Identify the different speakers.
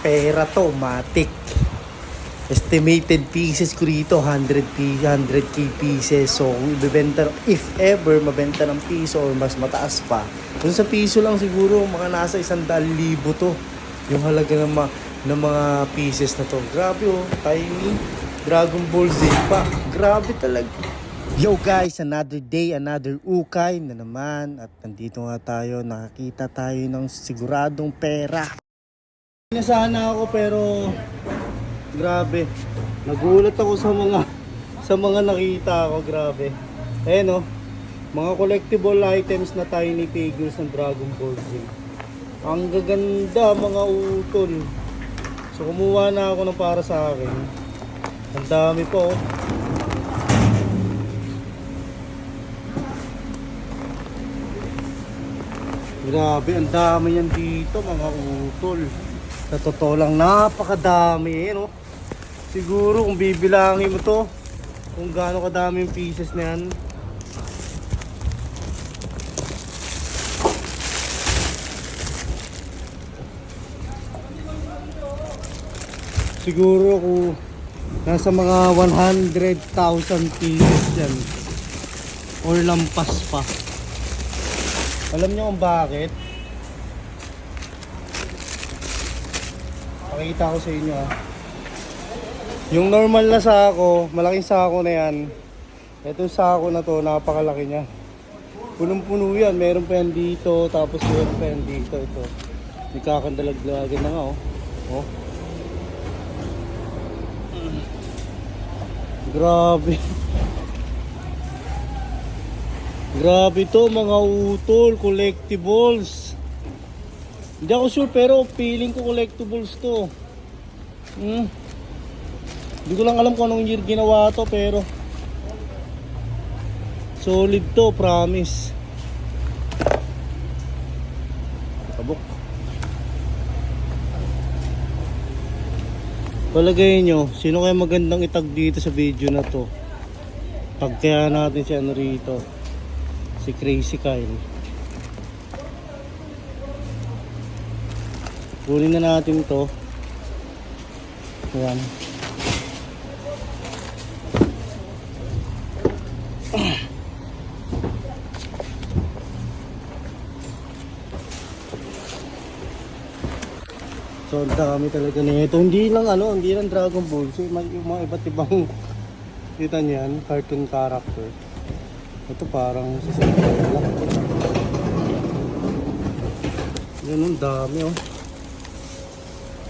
Speaker 1: Pera to, matik. Estimated pieces ko dito, 100k pieces. So, kung ibebenta, if ever, mabenta ng piso or mas mataas pa, kung sa piso lang siguro, mga nasa 100,000 to. Yung halaga ng mga pieces na to. Grabe oh, tiny. Dragon Ball Z pa. Grabe talaga. Yo guys, another day, another ukay na naman. At nandito nga tayo, nakakita tayo ng siguradong pera. Nasana ako pero grabe. Nagulat ako sa mga nakita ko, grabe. Ayan oh, mga collectible items na tiny figures ng Dragon Ball Z. Ang gaganda mga utol. So kumuha na ako ng para sa akin. Ang dami po oh. Grabe, ang dami yan dito mga utol. Sa totoo lang, napakadami eh, no? Siguro kung bibilangin mo to, kung gaano kadami yung pieces na yan. Siguro kung nasa mga 100,000 pieces yan. Or lampas pa. Alam niyo kung bakit? Pakita ko sa inyo ah. Yung normal na sako, malaking sako na yan. Itong sako na to, napakalaki niya. Punong-puno yan, meron pa yan dito, tapos meron pa yan dito. Ito, nagkakandalaglagan na nga oh. Oh. Grabe. Grabe to mga utol, collectibles. Hindi ako sure pero feeling ko collectibles to. Hindi ko lang alam kung anong year ginawa to pero solid to, promise. Tabok. Palagay nyo, sino kaya magandang itag dito sa video na to? Tag kaya natin si ano rito. Si Crazy Kyle. Kunin na natin to. Ayan. So ang dami talaga nito. Hindi lang Dragon Ball. So yung mga iba't ibang kita niyan, cartoon character. Ito parang sasakyan lang. Yan ang dami oh.